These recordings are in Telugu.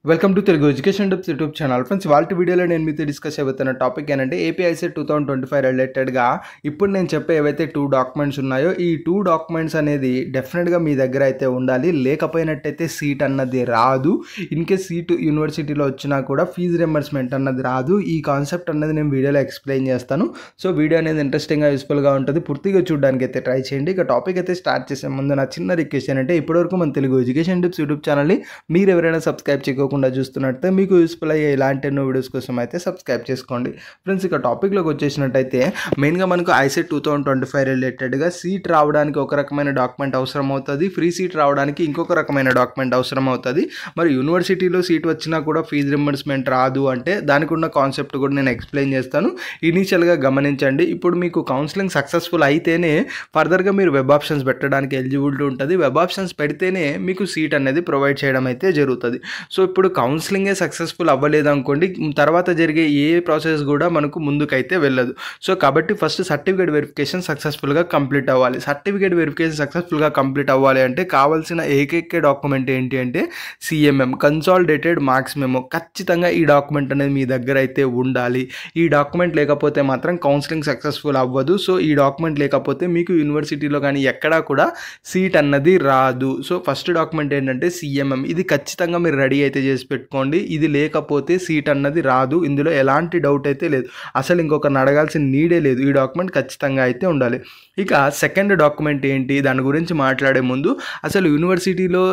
Welcome to Telugu education tips YouTube channel. Friends, వాళ్ళ వీడియోలో నేను మీతో డిస్కస్ అవుతున్న టాపిక్ ఏంటంటే ఏపీఐసెట్ 2025 రిలేటెడ్గా ఇప్పుడు నేను చెప్పే ఏవైతే 2 డాక్యుమెంట్స్ ఉన్నాయో ఈ 2 డాక్యుమెంట్స్ అనేది డెఫినెట్గా మీ దగ్గర అయితే ఉండాలి. లేకపోయినట్టయితే సీట్ అన్నది రాదు. ఇన్కేస్ సీట్ యూనివర్సిటీలో వచ్చినా కూడా ఫీజు రింబర్స్మెంట్ అన్నది రాదు. ఈ కాన్సెప్ట్ అన్నది నేను వీడియోలో ఎక్స్ప్లెయిన్ చేస్తాను. సో వీడియో అనేది ఇంట్రెస్టింగ్గా యూస్ఫుల్గా ఉంటుంది. పూర్తిగా చూడడానికి అయితే ట్రై చేయండి. ఇక టాపిక్ అయితే స్టార్ట్ చేసే ముందు నా చిన్న రిక్వెస్ట్ ఏంటంటే ఇప్పటివరకు మన తెలుగు ఎడ్యుకేషన్ టిప్స్ యూట్యూబ్ ఛానల్ని మీరు ఎవరైనా సబ్స్క్రైబ్ చేయకుండా చూస్తున్నట్టే మీకు యూస్ఫుల్ అయ్యే ఇలాంటి ఎన్నో వీడియోస్ కోసం అయితే సబ్స్క్రైబ్ చేసుకోండి. ఫ్రెండ్స్, ఇక టాపిక్లోకి వచ్చేసినట్టయితే మెయిన్గా మనకు ఐసెట్ 2025 రిలేటెడ్గా సీట్ రావడానికి ఒక రకమైన డాక్యుమెంట్ అవసరం అవుతుంది. ఫ్రీ సీట్ రావడానికి ఇంకొక రకమైన డాక్యుమెంట్ అవసరం అవుతుంది. మరి యూనివర్సిటీలో సీట్ వచ్చినా కూడా ఫీజు రింబర్స్మెంట్ రాదు అంటే దానికి ఉన్న కాన్సెప్ట్ కూడా నేను ఎక్స్ప్లెయిన్ చేస్తాను. ఇనీషియల్గా గమనించండి. ఇప్పుడు మీకు కౌన్సిలింగ్ సక్సెస్ఫుల్ అయితేనే ఫర్దర్గా మీరు వెబ్ ఆప్షన్స్ పెట్టడానికి ఎలిజిబిలిటీ ఉంటుంది. వెబ్ ఆప్షన్స్ పెడితేనే మీకు సీట్ అనేది ప్రొవైడ్ చేయడం అయితే జరుగుతుంది. సో ఇప్పుడు కౌన్సిలింగే సక్సెస్ఫుల్ అవ్వలేదు అనుకోండి, తర్వాత జరిగే ఏ ప్రాసెస్ కూడా మనకు ముందుకైతే వెళ్ళదు. సో కాబట్టి ఫస్ట్ సర్టిఫికేట్ వెరిఫికేషన్ సక్సెస్ఫుల్గా కంప్లీట్ అవ్వాలి. సర్టిఫికేట్ వెరిఫికేషన్ సక్సెస్ఫుల్గా కంప్లీట్ అవ్వాలి అంటే కావాల్సిన ఏకైక డాక్యుమెంట్ ఏంటి అంటే సిఎంఎం, కన్సాలిడేటెడ్ మార్క్స్ మెమో. ఖచ్చితంగా ఈ డాక్యుమెంట్ అనేది మీ దగ్గర అయితే ఉండాలి. ఈ డాక్యుమెంట్ లేకపోతే మాత్రం కౌన్సిలింగ్ సక్సెస్ఫుల్ అవ్వదు. సో ఈ డాక్యుమెంట్ లేకపోతే మీకు యూనివర్సిటీలో కానీ ఎక్కడా కూడా సీట్ అన్నది రాదు. సో ఫస్ట్ డాక్యుమెంట్ ఏంటంటే సిఎంఎం. ఇది ఖచ్చితంగా మీరు రెడీ అయితే చేసి పెట్టుకోండి. ఇది లేకపోతే సీట్ అన్నది రాదు. ఇందులో ఎలాంటి డౌట్ అయితే లేదు. అసలు ఇంకొకరిని అడగాల్సిన నీడే లేదు. ఈ డాక్యుమెంట్ ఖచ్చితంగా అయితే ఉండాలి. ఇక సెకండ్ డాక్యుమెంట్ ఏంటి, దాని గురించి మాట్లాడే ముందు అసలు యూనివర్సిటీలో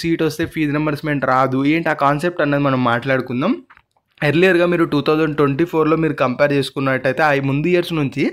సీట్ వస్తే ఫీజు రింబర్స్మెంట్ రాదు ఏంటి ఆ కాన్సెప్ట్ అన్నది మనం మాట్లాడుకుందాం. ఎర్లియర్గా మీరు 2024లో మీరు కంపేర్ చేసుకున్నట్టయితే ఆ ముందు ఇయర్స్ నుంచి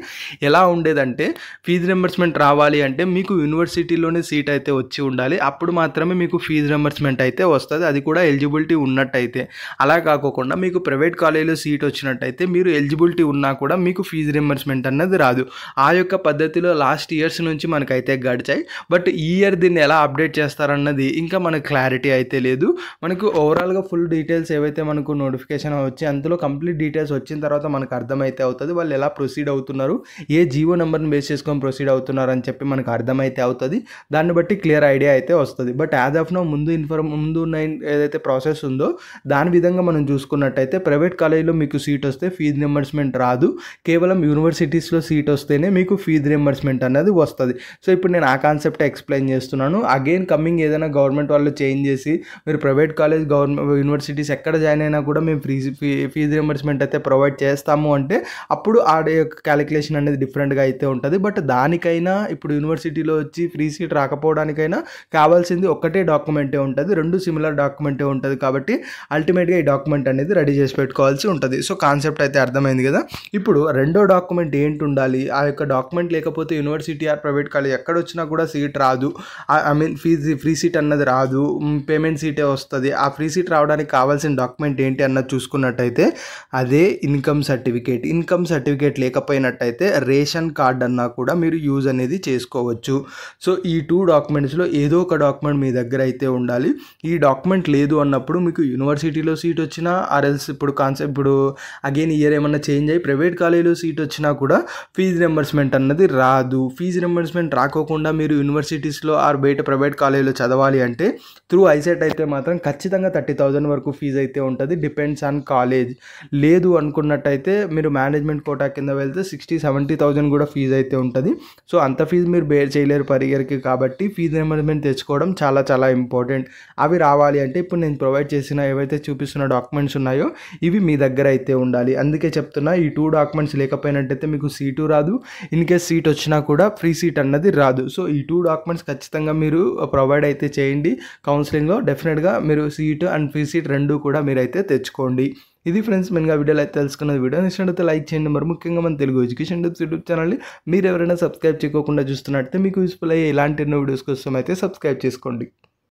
ఎలా ఉండేదంటే ఫీజు రింబర్స్మెంట్ రావాలి అంటే మీకు యూనివర్సిటీలోనే సీట్ అయితే వచ్చి ఉండాలి. అప్పుడు మాత్రమే మీకు ఫీజు రింబర్స్మెంట్ అయితే వస్తుంది. అది కూడా ఎలిజిబిలిటీ ఉన్నట్టయితే. అలా కాకోకుండా మీకు ప్రైవేట్ కాలేజీలో సీట్ వచ్చినట్టయితే మీరు ఎలిజిబిలిటీ ఉన్నా కూడా మీకు ఫీజు రింబర్స్మెంట్ అన్నది రాదు. ఆ యొక్క పద్ధతిలో లాస్ట్ ఇయర్స్ నుంచి మనకైతే గడిచాయి. బట్ ఈ ఇయర్ దీన్ని ఎలా అప్డేట్ చేస్తారన్నది ఇంకా మనకు క్లారిటీ అయితే లేదు. మనకు ఓవరాల్గా ఫుల్ డీటెయిల్స్ ఏవైతే మనకు నోటిఫికేషన్ వచ్చి అందులో కంప్లీట్ డీటెయిల్స్ వచ్చిన తర్వాత మనకు అర్థమైతే అవుతుంది వాళ్ళు ఎలా ప్రొసీడ్ అవుతున్నారు, ఏ జీవో నెంబర్ని బేస్ చేసుకొని ప్రొసీడ్ అవుతున్నారు అని చెప్పి మనకు అర్థమైతే అవుతుంది. దాన్ని బట్టి క్లియర్ ఐడియా అయితే వస్తుంది. బట్ యాజ్ ఆఫ్ నో ముందు ఉన్న ఏదైతే ప్రాసెస్ ఉందో దాని విధంగా మనం చూసుకున్నట్టయితే ప్రైవేట్ కాలేజీలో మీకు సీట్ వస్తే ఫీజు రింబర్స్మెంట్ రాదు. కేవలం యూనివర్సిటీస్లో సీట్ వస్తేనే మీకు ఫీజు రింబర్స్మెంట్ అనేది వస్తుంది. సో ఇప్పుడు నేను ఆ కాన్సెప్ట్ ఎక్స్ప్లెయిన్ చేస్తున్నాను. అగైన్ కమింగ్ ఏదైనా గవర్నమెంట్ వాళ్ళు చేంజ్ చేసి మీరు ప్రైవేట్ కాలేజ్ యూనివర్సిటీస్ ఎక్కడ జాయిన్ అయినా కూడా మేము ఫీజు రింబర్స్మెంట్ అయితే ప్రొవైడ్ చేస్తాము అంటే అప్పుడు ఆ క్యాలిక్యులేషన్ అనేది డిఫరెంట్గా అయితే ఉంటుంది. బట్ దానికైనా ఇప్పుడు యూనివర్సిటీలో వచ్చి ఫ్రీ సీట్ రాకపోవడానికైనా కావాల్సింది ఒక్కటే డాక్యుమెంటే ఉంటుంది. 2 సిమిలర్ డాక్యుమెంటే ఉంటుంది. కాబట్టి అల్టిమేట్గా ఈ డాక్యుమెంట్ అనేది రెడీ చేసి పెట్టుకోవాల్సి ఉంటుంది. సో కాన్సెప్ట్ అయితే అర్థమైంది కదా. ఇప్పుడు రెండో డాక్యుమెంట్ ఏంటి ఉండాలి, ఆ యొక్క డాక్యుమెంట్ లేకపోతే యూనివర్సిటీ ఆర్ ప్రైవేట్ కాలేజ్ ఎక్కడొచ్చినా కూడా సీట్ రాదు. ఐ మీన్ ఫ్రీ సీట్ అన్నది రాదు, పేమెంట్ సీటే వస్తుంది. ఆ ఫ్రీ సీట్ రావడానికి కావాల్సిన డాక్యుమెంట్ ఏంటి అన్నది చూసుకున్నట్టయితే అదే ఇన్కమ్ సర్టిఫికేట్ లేకపోయినట్టయితే రేషన్ కార్డ్ అన్నా కూడా మీరు యూజ్ అనేది చేసుకోవచ్చు. సో ఈ 2 డాక్యుమెంట్స్లో ఏదో ఒక డాక్యుమెంట్ మీ దగ్గర అయితే ఉండాలి. ఈ డాక్యుమెంట్ లేదు అన్నప్పుడు మీకు యూనివర్సిటీలో సీట్ వచ్చినా ఆర్ఎల్స్ ఇప్పుడు అగైన్ ఇయర్ ఏమన్నా చేంజ్ అయ్యి ప్రైవేట్ కాలేజీలో సీట్ వచ్చినా కూడా ఫీజు రింబర్స్మెంట్ అన్నది రాదు. ఫీజు రింబర్స్మెంట్ రాకోకుండా మీరు యూనివర్సిటీస్లో ఆర్ బయట ప్రైవేట్ కాలేజీలో చదవాలి అంటే త్రూ ఐసెట్ అయితే మాత్రం ఖచ్చితంగా 30,000 వరకు ఫీజు అయితే ఉంటుంది. Depends on college. లేదు అనుకున్నట్టయితే మీరు మేనేజ్మెంట్ కోటా కింద వెళ్తే 60,000-70,000 కూడా ఫీజు అయితే ఉంటుంది. సో అంత ఫీజు మీరు బేర్ చేయలేరు పర్ ఇయర్కి. కాబట్టి ఫీజు రింబర్స్మెంట్ తెచ్చుకోవడం చాలా చాలా ఇంపార్టెంట్. అవి రావాలి అంటే ఇప్పుడు నేను ప్రొవైడ్ చేసిన ఏవైతే చూపిస్తున్న డాక్యుమెంట్స్ ఉన్నాయో ఇవి మీ దగ్గర అయితే ఉండాలి. అందుకే చెప్తున్నా ఈ 2 డాక్యుమెంట్స్ లేకపోయినట్టయితే మీకు సీటు రాదు. ఇన్ కేస్ సీట్ వచ్చినా కూడా ఫ్రీ సీట్ అన్నది రాదు. సో ఈ 2 డాక్యుమెంట్స్ ఖచ్చితంగా మీరు ప్రొవైడ్ అయితే చేయండి. కౌన్సిలింగ్లో డెఫినెట్గా మీరు సీట్ అండ్ ఫ్రీ సీట్ 2 కూడా మీరైతే తెచ్చుకోండి. ఇది ఫ్రెండ్స్ మెయిన్గా వీడియోలో అయితే తెలుసుకున్నది. వీడియో నచ్చినట్లయితే లైక్ చేయండి. మరి ముఖ్యంగా మన తెలుగు ఎడ్యుకేషన్ టిప్స్ యూట్యూబ్ ఛానల్ని మీరు ఎవరైనా సబ్స్క్రైబ్ చేయకుండా చూస్తున్నట్లయితే మీకు యూస్ఫుల్ అయ్యే ఇలాంటి ఎన్నో వీడియోస్ కోసం అయితే సబ్స్క్రైబ్ చేసుకోండి.